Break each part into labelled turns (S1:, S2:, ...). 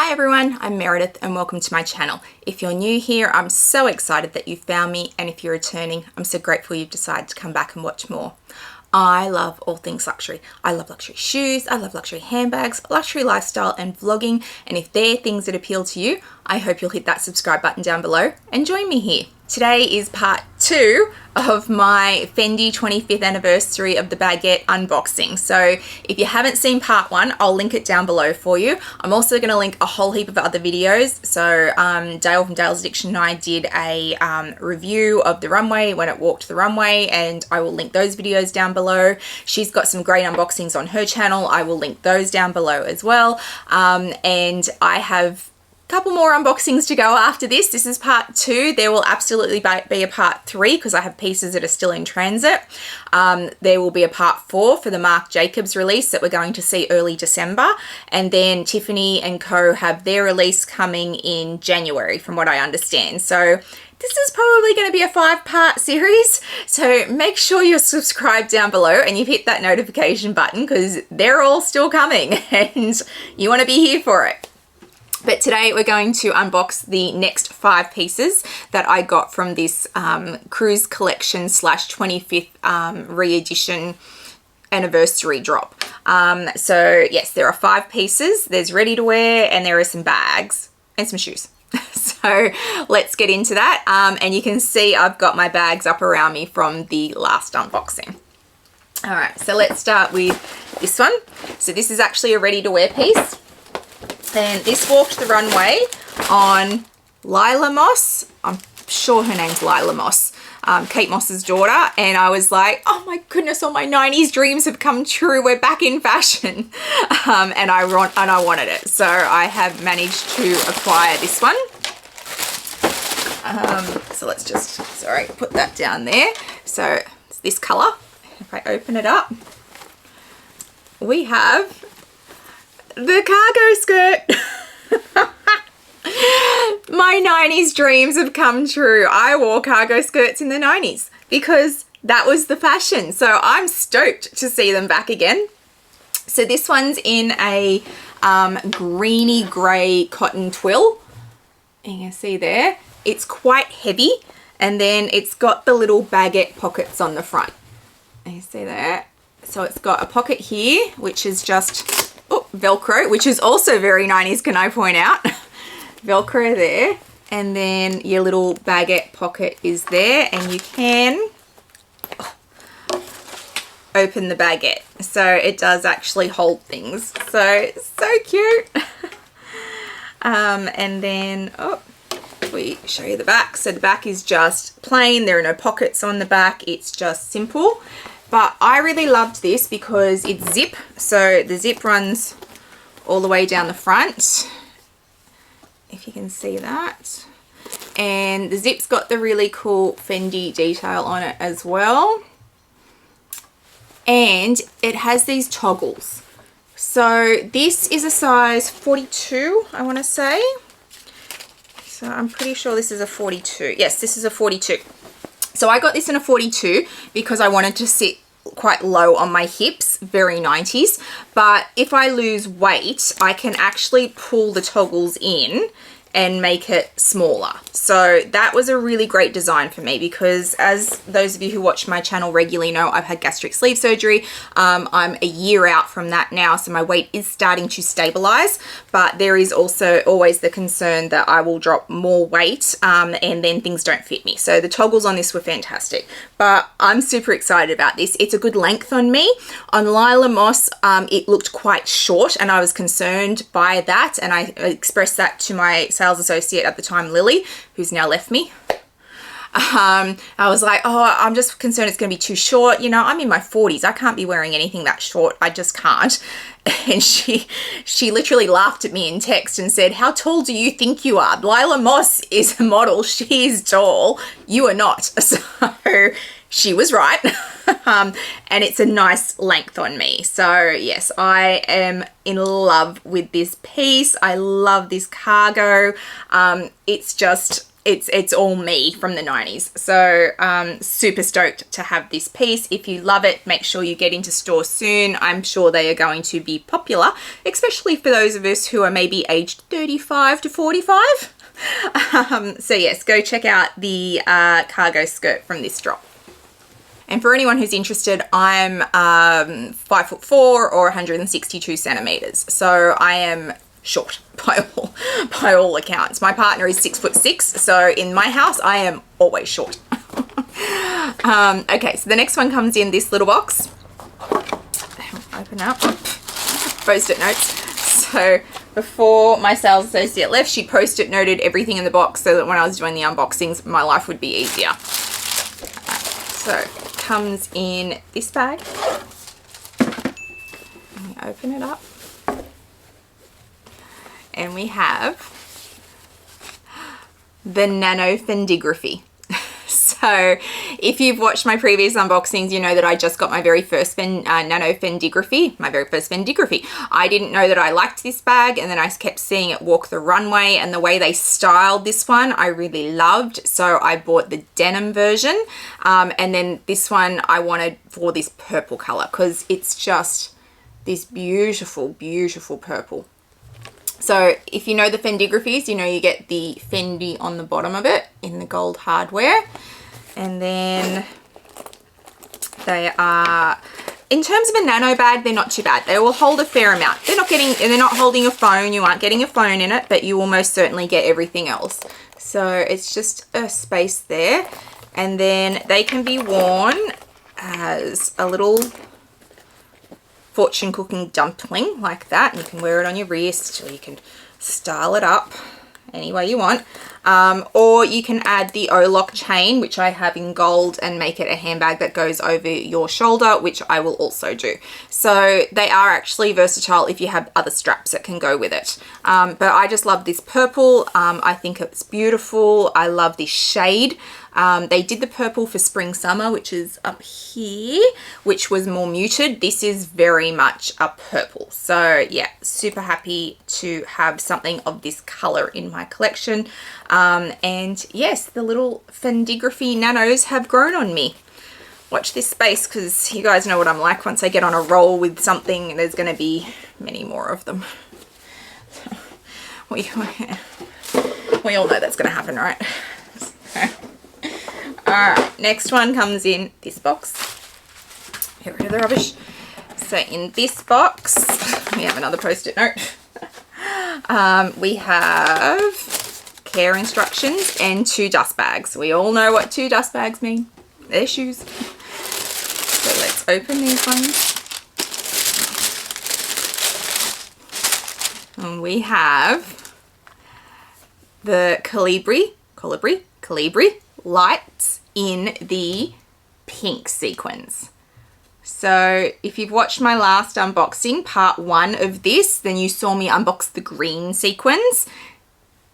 S1: Hi everyone, I'm Meredith and welcome to my channel. If you're new here, I'm so excited that you found me, and if you're returning, I'm so grateful you've decided to come back and watch more. I love all things luxury. I love luxury shoes, I love luxury handbags, luxury lifestyle and vlogging, and if they're things that appeal to you, I hope you'll hit that subscribe button down below and join me here. Today is part 2 of my Fendi 25th anniversary of the Baguette unboxing. So if you haven't seen part 1, I'll link it down below for you. I'm also going to link a whole heap of other videos. So Dayle from Dayles Addiction and I did a review of the runway when it walked the runway, and I will link those videos down below. She's got some great unboxings on her channel. I will link those down below as well. And I have couple more unboxings to go after this. This is part 2. There will absolutely be a part 3 because I have pieces that are still in transit. There will be a part 4 for the Marc Jacobs release that we're going to see early December, and then Tiffany & Co have their release coming in January from what I understand. So this is probably going to be a 5-part series, so make sure you're subscribed down below and you've hit that notification button because they're all still coming and you want to be here for it. But today we're going to unbox the next 5 pieces that I got from this cruise collection / 25th re-edition anniversary drop. So yes, there are 5 pieces. There's ready to wear and there are some bags and some shoes. So let's get into that. And you can see I've got my bags up around me from the last unboxing. All right, so let's start with this one. So this is actually a ready to wear piece. And this walked the runway on Lila Moss. I'm sure her name's Lila Moss, Kate Moss's daughter. And I was like, oh my goodness, all my 90s dreams have come true. We're back in fashion. And I wanted it. So I have managed to acquire this one. So let's just, put that down there. So it's this color. If I open it up, we have the cargo skirt. My 90s dreams have come true. I wore cargo skirts in the 90s because that was the fashion. So I'm stoked to see them back again. So this one's in a greeny grey cotton twill. You can see there. It's quite heavy, and then it's got the little baguette pockets on the front. You see there? So it's got a pocket here, which is just Velcro, which is also very 90s, can I point out. Velcro there, and then your little baguette pocket is there, and you can open the baguette, so it does actually hold things. So cute. And then we show you the back. So the back is just plain. There are no pockets on the back. It's just simple. But I really loved this because it's zip. So the zip runs all the way down the front, if you can see that. And the zip's got the really cool Fendi detail on it as well. And it has these toggles. So this is a size 42, I want to say. So I'm pretty sure this is a 42. Yes, this is a 42. So I got this in a 42 because I wanted to sit quite low on my hips, very 90s. But if I lose weight, I can actually pull the toggles in and make it smaller. So that was a really great design for me because, as those of you who watch my channel regularly know, I've had gastric sleeve surgery. I'm a year out from that now, so my weight is starting to stabilize, but there is also always the concern that I will drop more weight and then things don't fit me. So the toggles on this were fantastic, but I'm super excited about this. It's a good length on me. On Lila Moss, it looked quite short and I was concerned by that, and I expressed that to my sales associate at the time, Lily, who's now left me. I was like, oh, I'm just concerned it's going to be too short. You know, I'm in my 40s. I can't be wearing anything that short. I just can't. And she literally laughed at me in text and said, how tall do you think you are? Lila Moss is a model. She's tall. You are not. So she was right. And it's a nice length on me. So yes, I am in love with this piece. I love this cargo. It's just it's all me from the 90s. So super stoked to have this piece. If you love it, make sure you get into store soon. I'm sure they are going to be popular, especially for those of us who are maybe aged 35 to 45. So yes, go check out the cargo skirt from this drop. And for anyone who's interested, I'm 5'4" or 162 centimeters. So I am short by all accounts. My partner is 6'6", so in my house I am always short. Okay, so the next one comes in this little box. Open up. Post-it notes. So before my sales associate left, she post-it noted everything in the box so that when I was doing the unboxings, my life would be easier. So it comes in this bag. Let me open it up. And we have the Nano Fendigraphy. So if you've watched my previous unboxings, you know that I just got my very first Nano Fendigraphy, I didn't know that I liked this bag, and then I kept seeing it walk the runway, and the way they styled this one I really loved. So I bought the denim version, and then this one I wanted for this purple color because it's just this beautiful, beautiful purple. So if you know the Fendigraphies, you know you get the Fendi on the bottom of it in the gold hardware. And then they are, in terms of a nano bag, they're not too bad. They will hold a fair amount. They're not holding a phone. You aren't getting a phone in it, but you will most certainly get everything else. So it's just a space there. And then they can be worn as a little fortune cooking dumpling like that, and you can wear it on your wrist, or you can style it up any way you want, or you can add the O-lock chain, which I have in gold, and make it a handbag that goes over your shoulder, which I will also do. So they are actually versatile if you have other straps that can go with it, but I just love this purple. I think it's beautiful. I love this shade. They did the purple for spring summer, which is up here, which was more muted. This is very much a purple. So yeah, super happy to have something of this color in my collection. And yes, the little Fendigraphy nanos have grown on me. Watch this space, because you guys know what I'm like. Once I get on a roll with something, there's going to be many more of them. We all know that's going to happen, right? Alright, next one comes in this box. Get rid of the rubbish. So in this box, we have another post-it note. We have care instructions and 2 dust bags. We all know what 2 dust bags mean. They're shoes. So let's open these ones. And we have the Colibri lights in the pink sequins. So if you've watched my last unboxing, part 1 of this, then you saw me unbox the green sequins.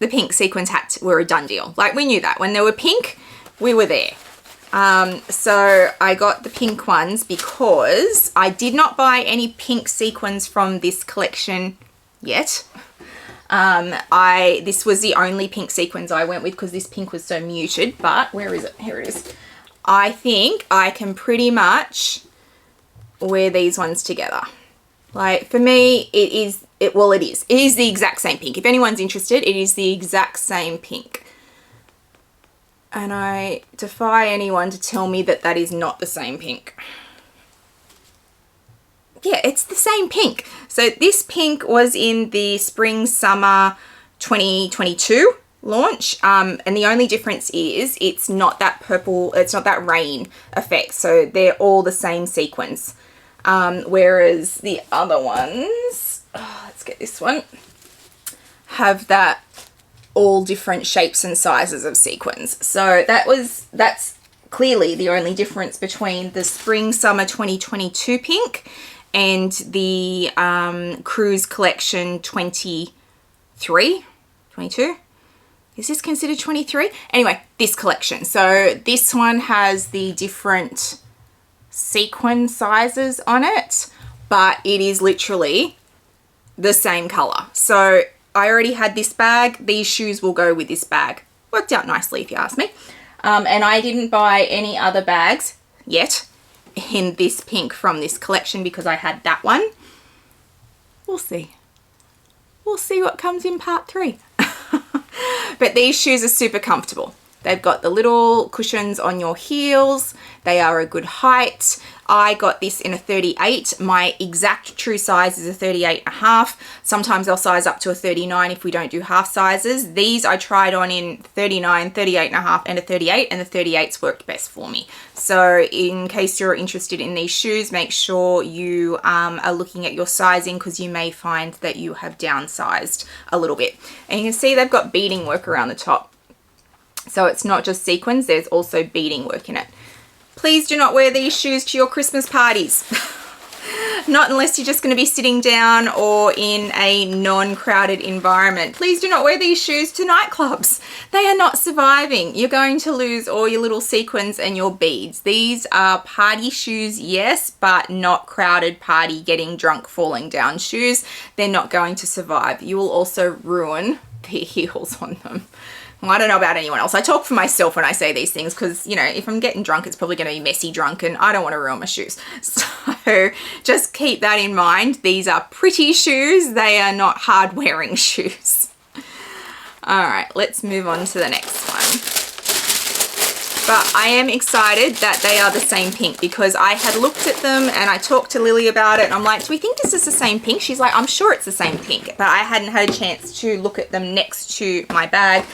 S1: The pink sequins were a done deal. Like, we knew that. When they were pink, we were there. So I got the pink ones because I did not buy any pink sequins from this collection yet. This was the only pink sequins I went with because this pink was so muted, but where is it? Here it is. I think I can pretty much wear these ones together. Like, for me, it is the exact same pink. If anyone's interested, it is the exact same pink. And I defy anyone to tell me that that is not the same pink. Yeah, it's the same pink. So this pink was in the spring summer 2022 launch, and the only difference is it's not that purple, it's not that rain effect, so they're all the same sequence, whereas the other ones, let's get this one, have that all different shapes and sizes of sequins. So that's clearly the only difference between the spring summer 2022 pink and the Cruise Collection 22? Is this considered 23? Anyway, this collection. So this one has the different sequin sizes on it, but it is literally the same color. So I already had this bag. These shoes will go with this bag. worked out nicely if you ask me. And I didn't buy any other bags yet in this pink from this collection because I had that one. We'll see. We'll see what comes in part 3. But these shoes are super comfortable. They've got the little cushions on your heels. They are a good height. I got this in a 38. My exact true size is a 38.5. Sometimes I'll size up to a 39 if we don't do half sizes. These I tried on in 39, 38.5 and a 38, and the 38s worked best for me. So in case you're interested in these shoes, make sure you are looking at your sizing because you may find that you have downsized a little bit. And you can see they've got beading work around the top. So it's not just sequins, there's also beading work in it. Please do not wear these shoes to your Christmas parties. Not unless you're just going to be sitting down or in a non-crowded environment. Please do not wear these shoes to nightclubs. They are not surviving. You're going to lose all your little sequins and your beads. These are party shoes, yes, but not crowded party, getting drunk, falling down shoes. They're not going to survive. You will also ruin the heels on them. I don't know about anyone else. I talk for myself when I say these things because, you know, if I'm getting drunk, it's probably going to be messy drunk and I don't want to ruin my shoes. So just keep that in mind. These are pretty shoes. They are not hard wearing shoes. All right, let's move on to the next one. But I am excited that they are the same pink because I had looked at them and I talked to Lily about it. And I'm like, do we think this is the same pink? She's like, I'm sure it's the same pink. But I hadn't had a chance to look at them next to my bag.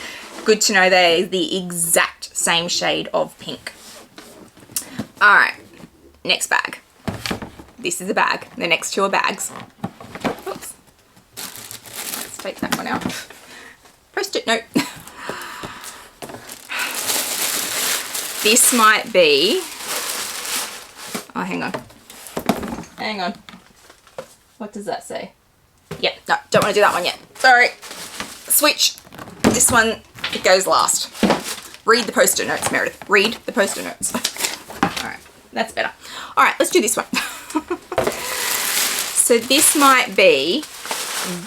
S1: Good to know they're the exact same shade of pink. All right, next bag. This is a bag. The next two are bags. Oops. Let's take that one out. Post-it note. This might be... Oh, hang on. Hang on. What does that say? Yeah, no, don't want to do that one yet. Sorry. Switch. This one, it goes last. Read the post-it notes, Meredith. Read the post-it notes. All right, that's better. All right, let's do this one. So this might be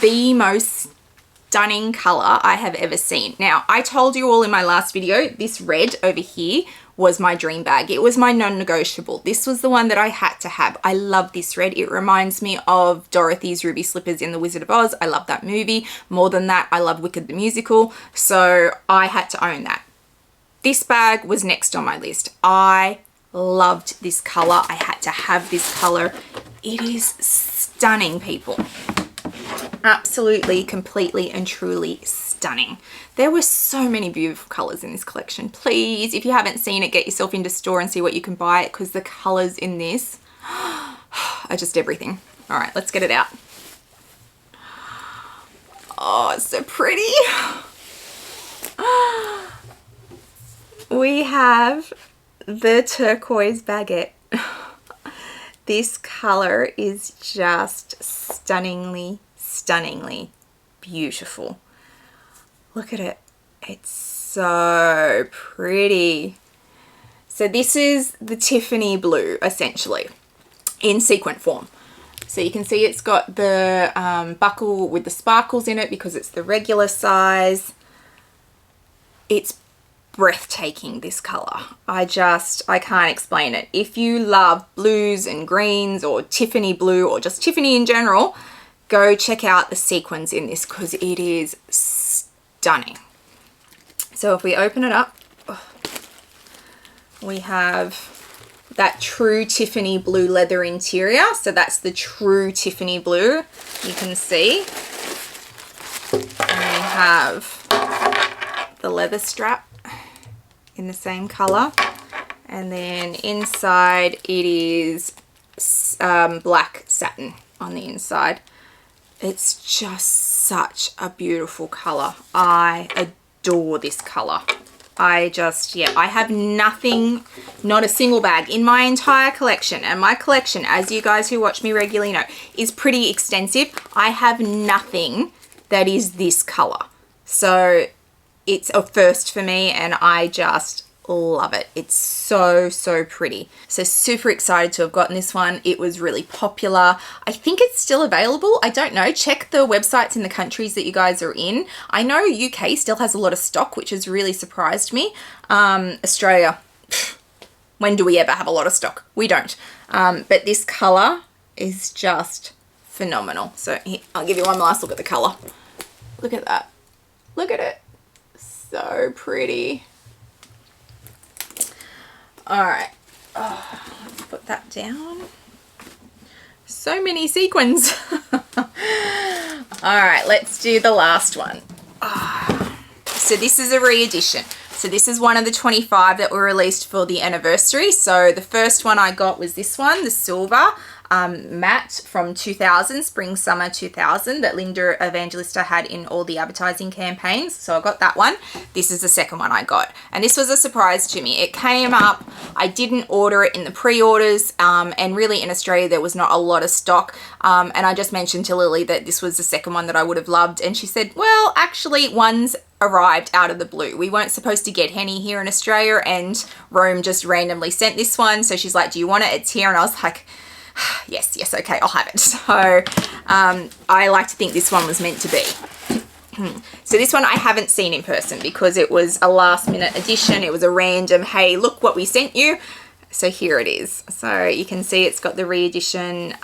S1: the most stunning color I have ever seen. Now, I told you all in my last video, this red over here was my dream bag. It was my non-negotiable. This was the one that I had to have. I love this red. It reminds me of Dorothy's ruby slippers in The Wizard of Oz. I love that movie. More than that, I love Wicked the musical. So I had to own that. This bag was next on my list. I loved this color. I had to have this color. It is stunning, people. Absolutely, completely and truly stunning. There were so many beautiful colors in this collection. Please, if you haven't seen it, get yourself into store and see what you can buy it because the colors in this are just everything. All right, let's get it out. Oh, it's so pretty. We have the turquoise baguette. This color is just stunningly beautiful. Look at it. It's so pretty. So this is the Tiffany blue, essentially, in sequin form. So you can see it's got the buckle with the sparkles in it because it's the regular size. It's breathtaking, this color. I can't explain it. If you love blues and greens or Tiffany blue or just Tiffany in general, go check out the sequins in this because it is stunning. So if we open it up, we have that true Tiffany blue leather interior. So that's the true Tiffany blue, you can see. And we have the leather strap in the same color. And then inside it is black satin on the inside. It's just such a beautiful color. I adore this color. I have nothing, not a single bag in my entire collection. And my collection, as you guys who watch me regularly know, is pretty extensive. I have nothing that is this color. So it's a first for me and I just love it. It's so, so pretty. So super excited to have gotten this one. It was really popular. I think it's still available. I don't know. Check the websites in the countries that you guys are in. I know UK still has a lot of stock, which has really surprised me. Australia, when do we ever have a lot of stock? We don't. But this color is just phenomenal. So here, I'll give you one last look at the color. Look at that. Look at it. So pretty. All right, let's put that down. So many sequins. All right, let's do the last one. So this is a re-edition. So this is one of the 25 that were released for the anniversary. So the first one I got was this one, the silver matte from 2000, spring summer 2000, that Linda Evangelista had in all the advertising campaigns. So I got that one. This is the second one I got, and this was a surprise to me. It came up, I didn't order it in the pre-orders, and really in Australia there was not a lot of stock, and I just mentioned to Lily that this was the second one that I would have loved, and she said, well, actually one's arrived out of the blue. We weren't supposed to get any here in Australia, and Rome just randomly sent this one. So she's like, do you want it? It's here. And I was like, yes, okay, I'll have it. So I like to think this one was meant to be. So this one I haven't seen in person because it was a last minute edition. It was a random, hey, look what we sent you. So here it is. So you can see it's got the re-edition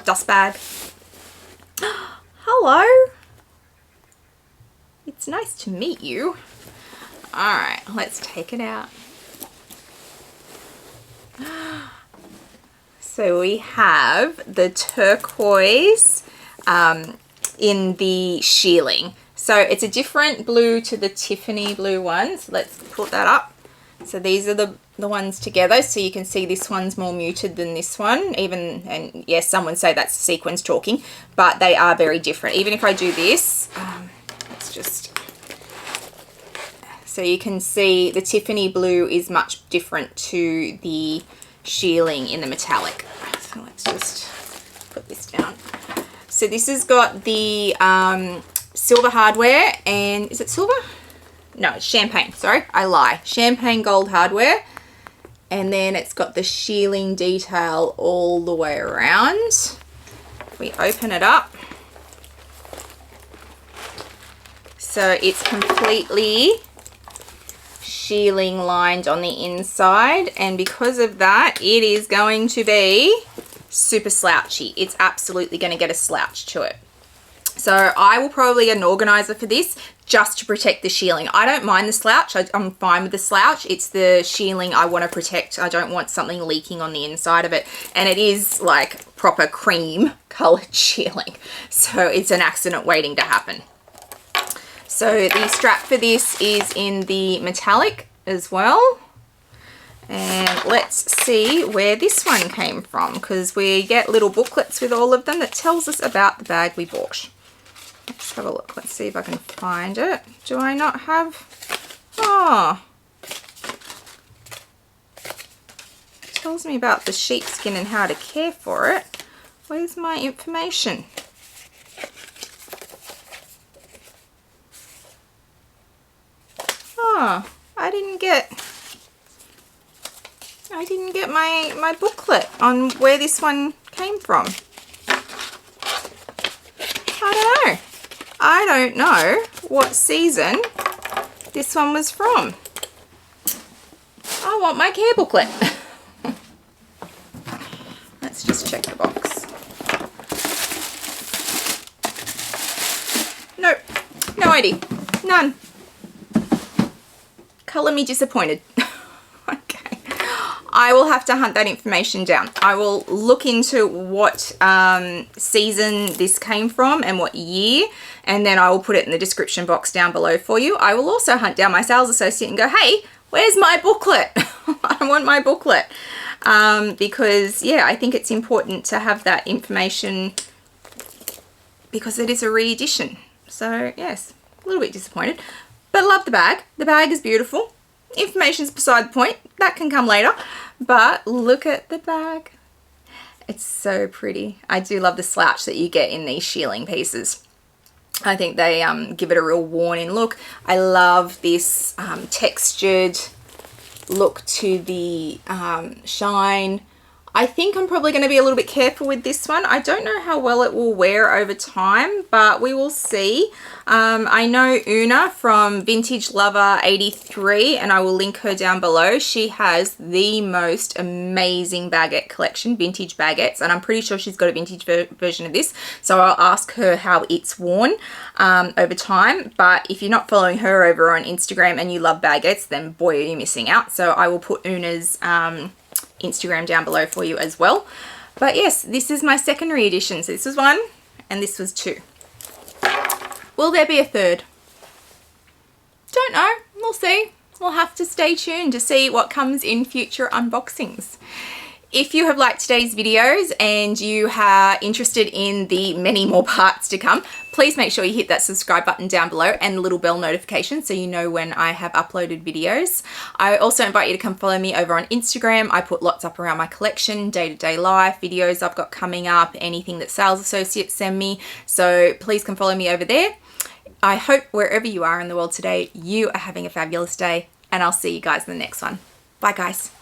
S1: dust bag. Hello. It's nice to meet you. All right, let's take it out. So we have the turquoise in the shearling. So it's a different blue to the Tiffany blue one. So let's put that up. So these are the ones together. So you can see this one's more muted than this one. And yes, some would say that's sequins talking, but they are very different. Even if I do this, let's just... So you can see the Tiffany blue is much different to the shearling in the metallic. So let's just put this down. So this has got the silver hardware, and is it silver? No, it's champagne. Sorry, I lie. Champagne gold hardware. And then it's got the shearling detail all the way around. If we open it up. So it's completely shearling lined on the inside, and because of that it is going to be super slouchy. It's absolutely going to get a slouch to it. So I will probably get an organizer for this just to protect the shearling. I don't mind the slouch. I'm fine with the slouch. It's the shearling I want to protect. I don't want something leaking on the inside of it, and it is like proper cream colored shearling, so it's an accident waiting to happen. So the strap for this is in the metallic as well. And let's see where this one came from, because we get little booklets with all of them that tells us about the bag we bought. Let's have a look. Let's see if I can find it. Do I not have... Oh. It tells me about the sheepskin and how to care for it. Where's my information? Oh, I didn't get my booklet on where this one came from. I don't know what season this one was from. I want my care booklet. Let's just check the box. Nope, no ID, none. Colour me disappointed. Okay, I will have to hunt that information down. I will look into what season this came from and what year, and then I will put it in the description box down below for you. I will also hunt down my sales associate and go, hey, where's my booklet? I want my booklet. Because yeah, I think it's important to have that information because it is a re-edition. So yes, a little bit disappointed. But love the bag. The bag is beautiful. Information's beside the point. That can come later. But look at the bag. It's so pretty. I do love the slouch that you get in these shearling pieces. I think they give it a real worn-in look. I love this textured look to the shine. I think I'm probably going to be a little bit careful with this one. I don't know how well it will wear over time, but we will see. I know Una from Vintage Lover 83, and I will link her down below. She has the most amazing baguette collection, vintage baguettes, and I'm pretty sure she's got a vintage version of this. So I'll ask her how it's worn over time. But if you're not following her over on Instagram and you love baguettes, then boy, are you missing out. So I will put Una's Instagram down below for you as well. But yes, this is my secondary edition. So this was 1 and this was 2. Will there be a third? Don't know. We'll see. We'll have to stay tuned to see what comes in future unboxings. If you have liked today's videos and you are interested in the many more parts to come, please make sure you hit that subscribe button down below and the little bell notification so you know when I have uploaded videos. I also invite you to come follow me over on Instagram. I put lots up around my collection, day-to-day life, videos I've got coming up, anything that sales associates send me. So please come follow me over there. I hope wherever you are in the world today, you are having a fabulous day, and I'll see you guys in the next one. Bye guys.